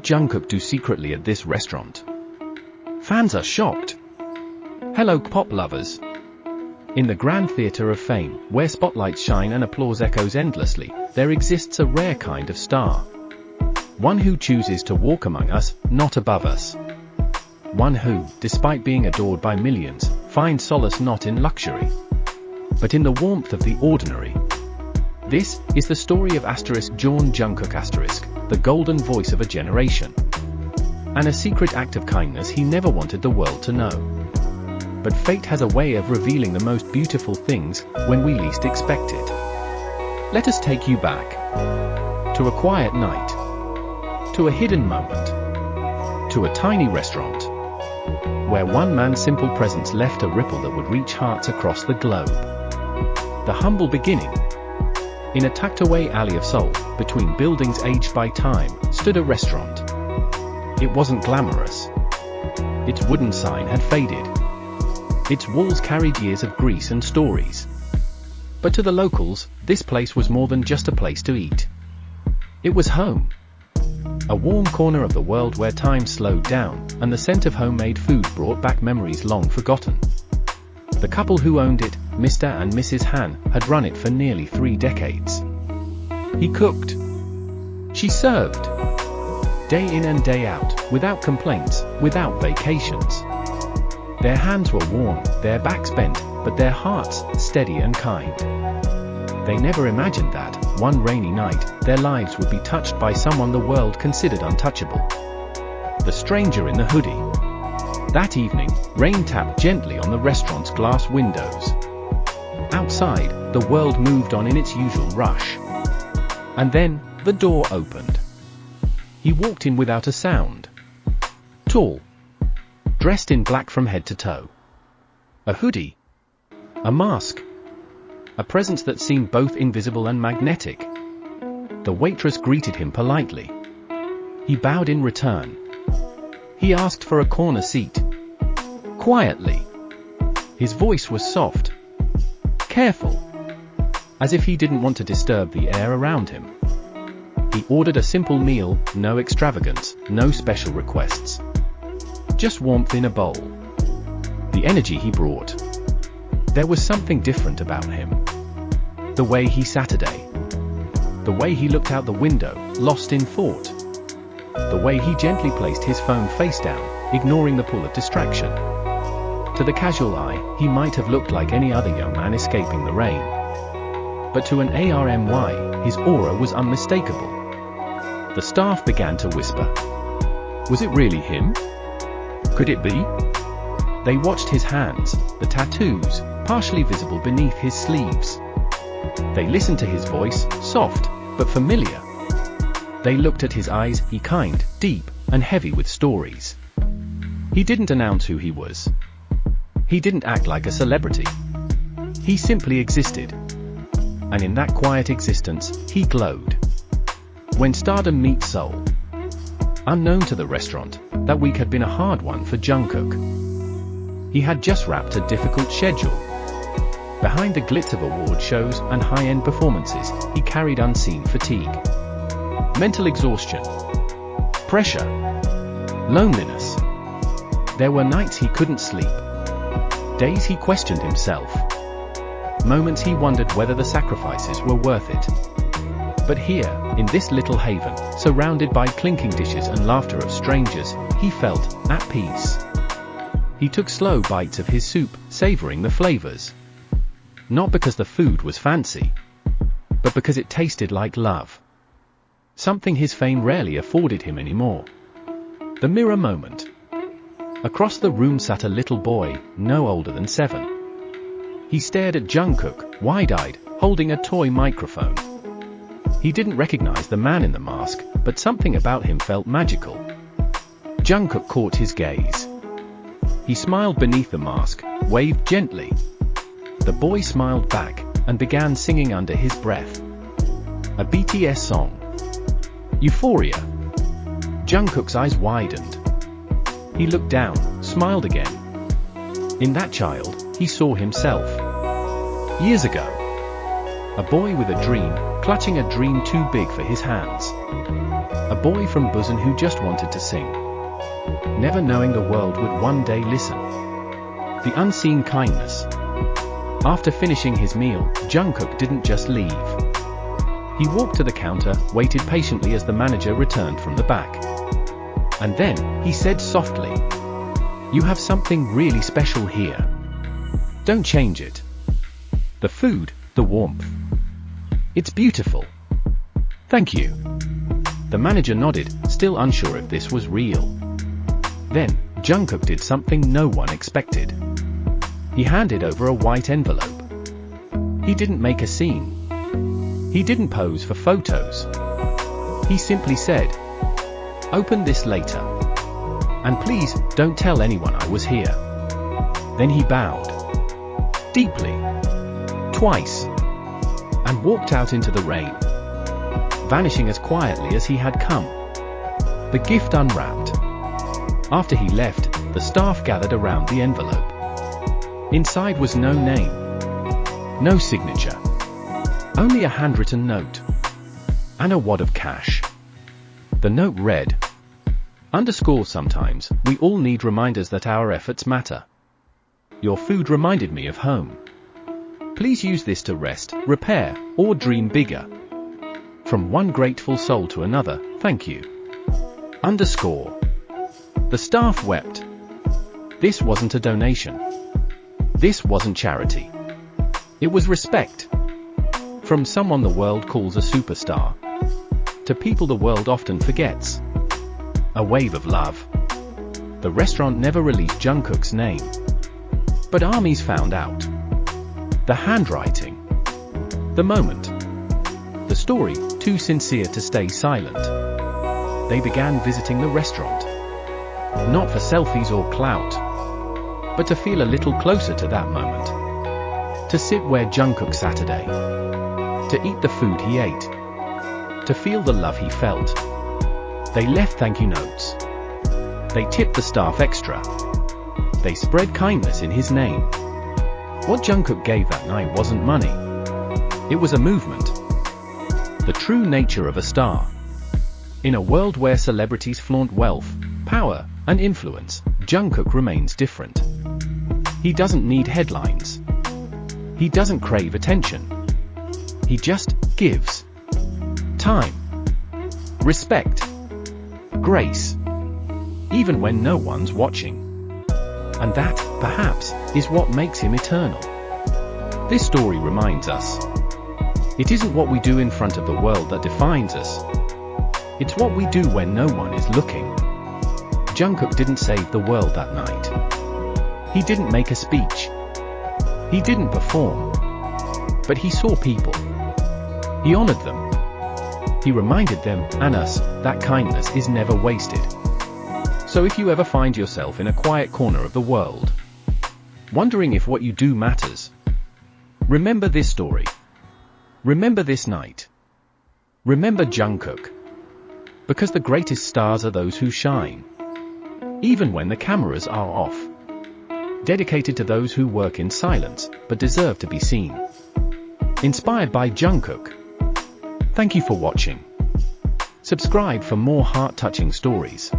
Jungkook do secretly at this restaurant? Fans are shocked. Hello K-pop lovers. In the grand theater of fame, where spotlights shine and applause echoes endlessly, there exists a rare kind of star. One who chooses to walk among us, not above us. One who, despite being adored by millions, finds solace not in luxury, but in the warmth of the ordinary. This is the story of Jungkook, the golden voice of a generation. And a secret act of kindness he never wanted the world to know. But fate has a way of revealing the most beautiful things when we least expect it. Let us take you back to a quiet night, to a hidden moment, to a tiny restaurant, where one man's simple presence left a ripple that would reach hearts across the globe. The humble beginning. In a tucked-away alley of Seoul, between buildings aged by time, stood a restaurant. It wasn't glamorous. Its wooden sign had faded. Its walls carried years of grease and stories. But to the locals, this place was more than just a place to eat. It was home. A warm corner of the world where time slowed down, and the scent of homemade food brought back memories long forgotten. The couple who owned it, Mr. and Mrs. Han, had run it for nearly 3 decades. He cooked. She served. Day in and day out, without complaints, without vacations. Their hands were warm, their backs bent, but their hearts steady and kind. They never imagined that, one rainy night, their lives would be touched by someone the world considered untouchable. The stranger in the hoodie. That evening, rain tapped gently on the restaurant's glass windows. Outside, the world moved on in its usual rush. And then, the door opened. He walked in without a sound. Tall. Dressed in black from head to toe. A hoodie. A mask. A presence that seemed both invisible and magnetic. The waitress greeted him politely. He bowed in return. He asked for a corner seat. Quietly. His voice was soft. Careful. As if he didn't want to disturb the air around him. He ordered a simple meal, no extravagance, no special requests. Just warmth in a bowl. The energy he brought. There was something different about him. The way he sat. The way he looked out the window, lost in thought. The way he gently placed his phone face down, ignoring the pull of distraction. To the casual eye, he might have looked like any other young man escaping the rain. But to an ARMY, his aura was unmistakable. The staff began to whisper. Was it really him? Could it be? They watched his hands, the tattoos, partially visible beneath his sleeves. They listened to his voice, soft, but familiar. They looked at his eyes, kind, deep, and heavy with stories. He didn't announce who he was. He didn't act like a celebrity. He simply existed. And in that quiet existence, he glowed. When stardom meets soul. Unknown to the restaurant, that week had been a hard one for Jungkook. He had just wrapped a difficult schedule. Behind the glitz of award shows and high-end performances, he carried unseen fatigue. Mental exhaustion. Pressure. Loneliness. There were nights he couldn't sleep. Days he questioned himself. Moments he wondered whether the sacrifices were worth it. But here, in this little haven, surrounded by clinking dishes and laughter of strangers, he felt at peace. He took slow bites of his soup, savoring the flavors. Not because the food was fancy, but because it tasted like love. Something his fame rarely afforded him anymore. The mirror moment. Across the room sat a little boy, no older than 7. He stared at Jungkook, wide-eyed, holding a toy microphone. He didn't recognize the man in the mask, but something about him felt magical. Jungkook caught his gaze. He smiled beneath the mask, waved gently. The boy smiled back, and began singing under his breath. A BTS song. Euphoria. Jungkook's eyes widened. He looked down, smiled again. In that child, he saw himself. Years ago. A boy with a dream, clutching a dream too big for his hands. A boy from Busan who just wanted to sing, never knowing the world would one day listen. The unseen kindness. After finishing his meal, Jungkook didn't just leave. He walked to the counter, waited patiently as the manager returned from the back. And then, he said softly, "You have something really special here. Don't change it. The food, the warmth. It's beautiful. Thank you." The manager nodded, still unsure if this was real. Then, Jungkook did something no one expected. He handed over a white envelope. He didn't make a scene. He didn't pose for photos. He simply said, "Open this later. And please, don't tell anyone I was here." Then he bowed deeply, twice, and walked out into the rain, vanishing as quietly as he had come. The gift unwrapped. After he left, the staff gathered around the envelope. Inside was no name, no signature, only a handwritten note, and a wad of cash. The note read, "Sometimes, we all need reminders that our efforts matter. Your food reminded me of home. Please use this to rest, repair, or dream bigger. From one grateful soul to another, thank you." The staff wept. This wasn't a donation. This wasn't charity. It was respect. From someone the world calls a superstar, to people the world often forgets. A wave of love. The restaurant never released Jungkook's name. But armies found out. The handwriting. The moment. The story, too sincere to stay silent. They began visiting the restaurant. Not for selfies or clout, but to feel a little closer to that moment. To sit where Jungkook sat today. To eat the food he ate. To feel the love he felt. They left thank you notes. They tipped the staff extra. They spread kindness in his name. What Jungkook gave that night wasn't money. It was a movement. The true nature of a star. In a world where celebrities flaunt wealth, power, and influence, Jungkook remains different. He doesn't need headlines. He doesn't crave attention. He just gives. Time. Respect. Grace. Even when no one's watching. And that, perhaps, is what makes him eternal. This story reminds us. It isn't what we do in front of the world that defines us. It's what we do when no one is looking. Jungkook didn't save the world that night. He didn't make a speech. He didn't perform. But he saw people. He honored them. He reminded them, and us, that kindness is never wasted. So if you ever find yourself in a quiet corner of the world, wondering if what you do matters, remember this story. Remember this night. Remember Jungkook. Because the greatest stars are those who shine, even when the cameras are off. Dedicated to those who work in silence, but deserve to be seen. Inspired by Jungkook. Thank you for watching. Subscribe for more heart-touching stories.